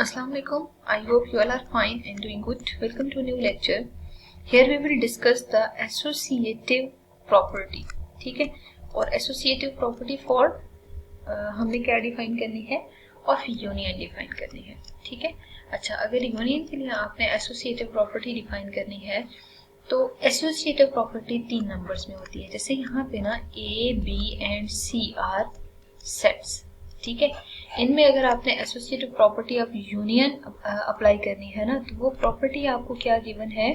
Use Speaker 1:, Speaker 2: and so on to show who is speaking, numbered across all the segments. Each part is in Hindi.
Speaker 1: Assalamu alaikum. I hope you all are fine and doing good. Welcome to a new lecture. Here we will discuss the associative property. ठीक है, और associative property for हमने क्या डिफाइन करनी है और फिर यूनियन डिफाइन करनी है. ठीक है, अच्छा, अगर यूनियन के लिए आपने associative property डिफाइन करनी है तो associative property 3 नंबर्स में होती है. जैसे यहाँ पे ना A, B and C are sets. ठीक है, इनमें अगर आपने associative property of union apply करनी है ना, तो वो प्रॉपर्टी आपको क्या गिवन है,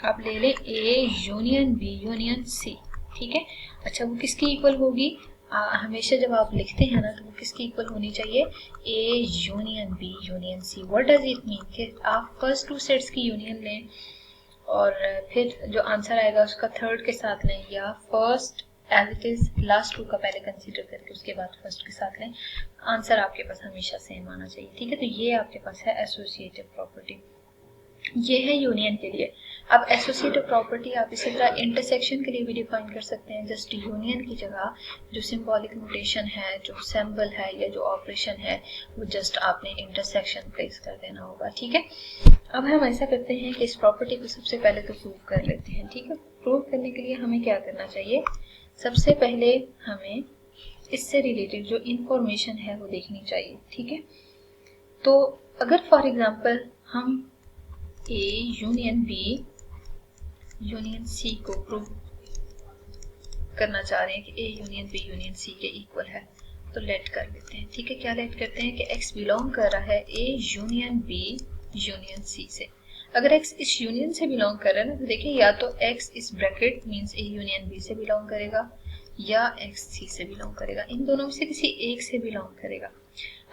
Speaker 1: आप ले लें A union B union C. ठीक है, अच्छा, वो किसकी इक्वल होगी, हमेशा जब आप लिखते हैं ना तो वो किसकी इक्वल होनी चाहिए, A union B union C. What does it mean कि आप फर्स्ट 2 सेट्स की यूनियन लें और फिर जो आंसर आएगा उसका थर्ड के साथ लें, या first as it is last 2 का पहले कंसीडर करके उसके बाद फर्स्ट के साथ लें. आंसर आपके पास हमेशा सेम आना चाहिए. ठीक है, तो ये आपके पास है एसोसिएटिव प्रॉपर्टी. ये है यूनियन के लिए. अब एसोसिएटिव प्रॉपर्टी आप इसी तरह इंटरसेक्शन के लिए भी डिफाइन कर सकते हैं. जस्ट यूनियन की जगह जो सिंबॉलिक नोटेशन है, जो सिंबल है या जो ऑपरेशन है, वो जस्ट आपने इंटरसेक्शन प्लेस कर देना होगा. ठीक है, अब हम ऐसा करते हैं कि इस प्रॉपर्टी को सबसे पहले तो प्रूव कर लेते हैं. ठीक है, प्रूव करने के लिए हमें क्या करना चाहिए, सबसे पहले हमें इससे रिलेटेड जो इंफॉर्मेशन है वो देखनी चाहिए. ठीक है, तो अगर फॉर एग्जांपल हम A union B union C को प्रूव करना चाह रहे हैं कि A union B union C के इक्वल है, तो लेट कर लेते हैं. ठीक है, क्या लेट करते हैं कि एक्स बिलोंग कर रहा है A union B union C से. अगर x इस यूनियन से बिलोंग कर रहा है ना, तो देखिए या तो x इस bracket means A union B से बिलोंग करेगा या x सी से बिलोंग करेगा. इन दोनों में से किसी एक से बिलोंग करेगा.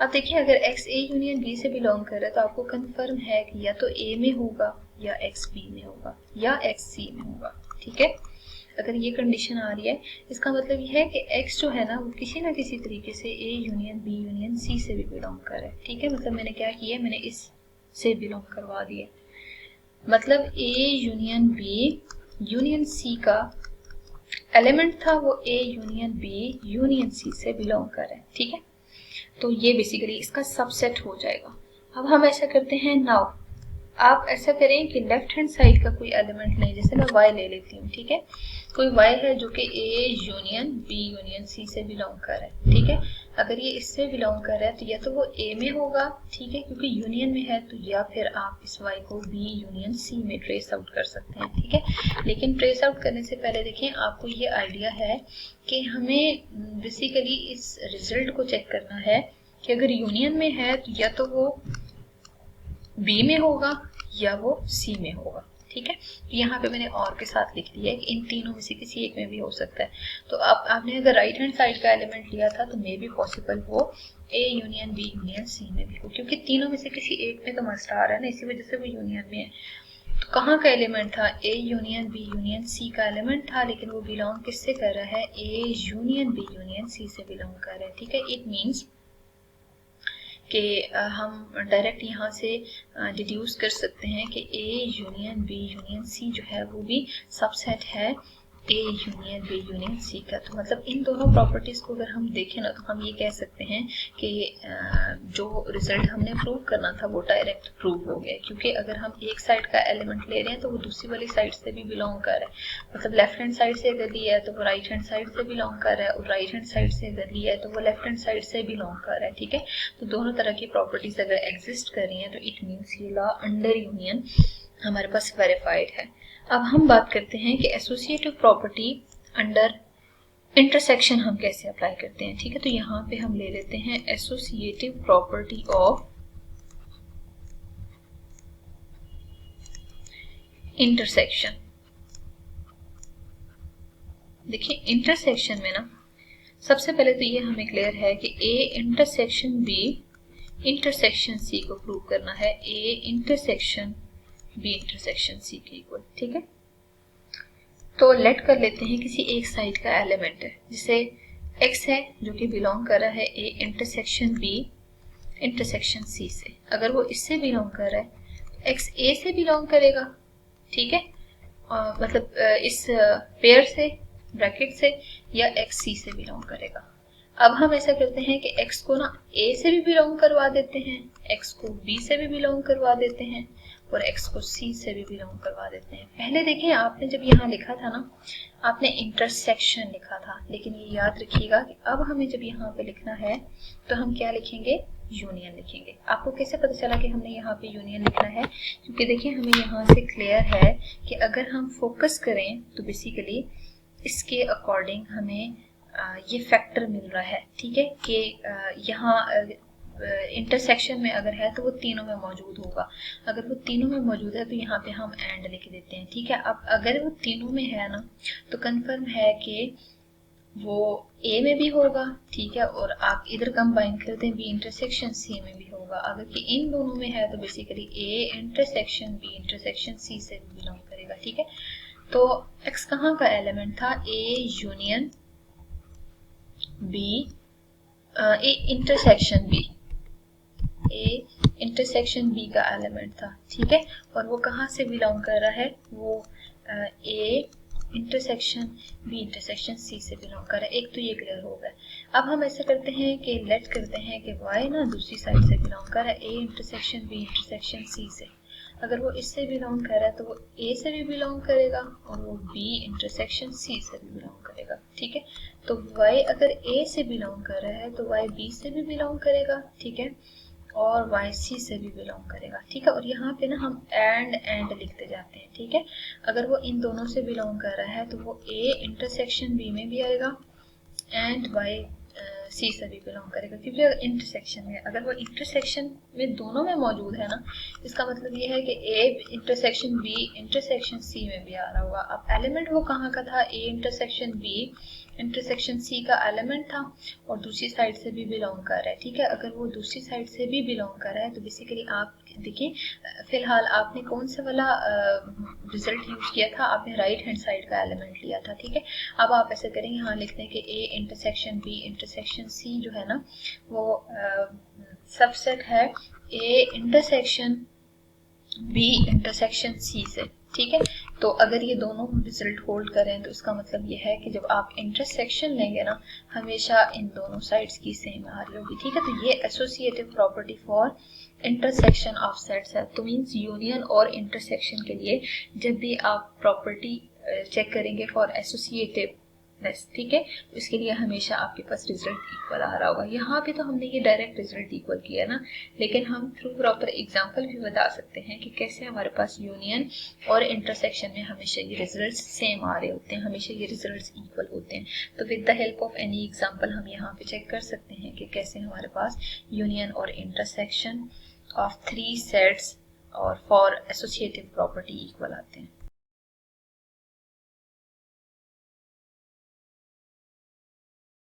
Speaker 1: अब देखिए, अगर x ए यूनियन बी से बिलोंग कर रहा है तो आपको कंफर्म है कि या तो a में होगा या x b में होगा या x c में होगा. ठीक है, अगर ये कंडीशन आ रही है, इसका मतलब ये है कि x जो है ना वो किसी ना किसी तरीके से a union B union C से भी बिलोंग कर रहा है. ठीक है, मतलब मैंने क्या किया, मैंने इस से बिलोंग करवा दिया. मतलब A union B union C का एलिमेंट था वो A union B union C से बिलोंग कर रहा है. ठीक है, तो ये बेसिकली इसका सबसेट हो जाएगा. अब हम ऐसा करते हैं, नाउ आप ऐसा करें कि लेफ्ट हैंड साइड का कोई एलिमेंट लें. जैसे मैं y ले लेती हूँ. ठीक है, कोई y है जो कि a union b union c से बिलोंग कर रहा है. ठीक है, अगर ये इससे बिलोंग कर रहा है तो या तो वो a में होगा, ठीक है, क्योंकि यूनियन में है, तो या फिर आप इस y को b यूनियन c में ट्रेस आउट कर सकते हैं. ठीक है, लेकिन ट्रेस आउट करने से पहले देखिए, आपको ये आइडिया है कि हमें बेसिकली इस रिजल्ट को चेक करना है कि अगर यूनियन में है तो या तो वो बी में होगा या वो सी में होगा. ठीक है, तो यहाँ पे मैंने और के साथ लिख दिया है कि इन तीनों में से किसी एक में भी हो सकता है. तो अब आपने अगर राइट हैंड साइड का एलिमेंट लिया था तो मे बी पॉसिबल वो A union B union C में भी हो, क्योंकि तीनों में से किसी एक में तो मस्ट आ रहा है ना, इसी वजह से वो यूनियन में है. तो कहाँ का एलिमेंट था, A union B union C का एलिमेंट था, लेकिन वो बिलोंग किससे कर रहा है, A union B union C से बिलोंग कर रहा है. ठीक है, इट मीन्स कि हम डायरेक्ट यहाँ से डिड्यूस कर सकते हैं कि A union B union C जो है वो भी सबसेट है A union B union C का. तो मतलब इन दोनों प्रॉपर्टीज को अगर हम देखें ना, तो हम ये कह सकते हैं कि जो रिजल्ट हमने प्रूव करना था वो डायरेक्ट प्रूव हो गया, क्योंकि अगर हम एक साइड का एलिमेंट ले रहे हैं तो वो दूसरी वाली साइड से भी बिलोंग कर रहा है. मतलब लेफ्ट हैंड साइड से अगर लिया है तो वो राइट हैंड साइड से बिलोंग कर रहा है, और राइट हैंड साइड से अगर लिया है तो वो लेफ्ट हैंड साइड से बिलोंग कर रहा है. ठीक है, तो दोनों तरह की प्रॉपर्टीज अगर एग्जिस्ट कर रही हैं तो इट मीन्स ये लॉ अंडर यूनियन हमारे पास वेरीफाइड है. अब हम बात करते हैं कि एसोसिएटिव प्रॉपर्टी अंडर इंटरसेक्शन हम कैसे अप्लाई करते हैं. ठीक है, तो यहाँ पे हम ले लेते हैं एसोसिएटिव प्रॉपर्टी ऑफ इंटरसेक्शन. देखिए, इंटरसेक्शन में ना सबसे पहले तो ये हमें क्लियर है कि A intersection B intersection C को प्रूव करना है, A intersection B intersection C के इक्वल. ठीक है, तो लेट कर लेते हैं किसी एक साइड का एलिमेंट है, जिसे x है जो कि बिलोंग कर रहा है a intersection b intersection c से. अगर वो इससे बिलोंग कर रहा है तो x a से बिलोंग करेगा. ठीक है, मतलब इस पेयर से ब्रैकेट से, या x c से बिलोंग करेगा. अब हम ऐसा करते हैं कि x को ना a से भी बिलोंग करवा देते हैं, x को b से भी बिलोंग करवा देते हैं और x को c से भी बिलोंग करवा देते हैं। पहले देखें आपने जब यहाँ लिखा था ना, आपने इंटरसेक्शन लिखा था, लेकिन ये याद रखिएगा कि अब हमें जब यहाँ पे लिखना है तो हम क्या लिखेंगे, यूनियन लिखेंगे। आपको कैसे पता चला कि हमने यहाँ पे यूनियन लिखना है, क्योंकि देखिए हमें यहाँ से क्लियर है कि अगर हम फोकस करें तो बेसिकली इसके अकॉर्डिंग हमें ये फैक्टर मिल रहा है, ठीक है, कि यहाँ इंटरसेक्शन में अगर है तो वो तीनों में मौजूद होगा। अगर वो तीनों में मौजूद है तो यहाँ पे हम एंड लिख देते हैं, ठीक है। अब अगर वो तीनों में है ना तो कंफर्म है कि वो ए में भी होगा, ठीक है, और आप इधर कंबाइन कर दें बी इंटरसेक्शन सी में भी होगा। अगर कि इन दोनों में है तो basically A intersection B intersection C से भी बिलोंग करेगा, ठीक है। तो x कहाँ का एलिमेंट था, A union B, A intersection B, A intersection B का एलिमेंट था, ठीक है। और वो कहाँ से बिलोंग कर रहा है, वो A intersection B intersection C से बिलोंग कर रहा है। एक तो ये क्लियर हो गया। अब हम ऐसा करते हैं कि लेट करते हैं कि y ना दूसरी साइड से बिलोंग कर रहा है, A intersection B intersection C से। अगर वो इससे बिलोंग कर रहा है तो वो ए से भी बिलोंग करेगा और वो बी इंटरसेक्शन सी से भी बिलोंग करेगा, ठीक है। तो y अगर ए से बिलोंग कर रहा है तो y बी से भी बिलोंग करेगा, ठीक है, और y c से भी बिलोंग करेगा, ठीक है। और यहाँ पे ना हम एंड लिखते जाते हैं, ठीक है। अगर वो इन दोनों से बिलोंग कर रहा है तो वो a इंटरसेक्शन b में भी आएगा एंड y c से भी बिलोंग करेगा, क्योंकि अगर इंटरसेक्शन में, अगर वो इंटरसेक्शन में दोनों में मौजूद है ना, इसका मतलब ये है कि a intersection b intersection c में भी आ रहा होगा। अब एलिमेंट वो कहाँ का था, a intersection b intersection C का एलिमेंट था और दूसरी साइड से भी बिलोंग कर रहा है, ठीक है। अगर वो दूसरी साइड से भी बिलोंग कर रहा है तो बेसिकली आप देखिए, फिलहाल आपने कौन सा वाला रिजल्ट यूज किया था, आपने राइट हैंड साइड का एलिमेंट लिया था, ठीक है। अब आप ऐसे करेंगे, यहाँ लिखते हैं कि A intersection B intersection C जो है ना वो सबसेट है A intersection B intersection C से, ठीक है। तो अगर ये दोनों रिजल्ट होल्ड करें तो इसका मतलब ये है कि जब आप इंटरसेक्शन लेंगे ना, हमेशा इन दोनों साइड्स की सेम आ रही होगी, ठीक है। तो ये associative property for intersection of sets है। तो मीन्स यूनियन और इंटरसेक्शन के लिए जब भी आप प्रॉपर्टी चेक करेंगे फॉर एसोसिएटिव, ठीक है, तो इसके लिए हमेशा आपके पास रिजल्ट इक्वल आ रहा होगा। यहाँ पे तो हमने ये डायरेक्ट रिजल्ट इक्वल किया ना, लेकिन हम थ्रू प्रॉपर एग्जांपल भी बता सकते हैं कि कैसे हमारे पास यूनियन और इंटरसेक्शन में हमेशा ये रिजल्ट्स सेम आ रहे होते हैं, हमेशा ये रिजल्ट्स इक्वल होते हैं। तो with the help of any example हम यहाँ पे चेक कर सकते हैं कि कैसे हमारे पास यूनियन और इंटरसेक्शन ऑफ 3 सेट्स और फॉर एसोसिएटिव प्रॉपर्टी इक्वल आते हैं।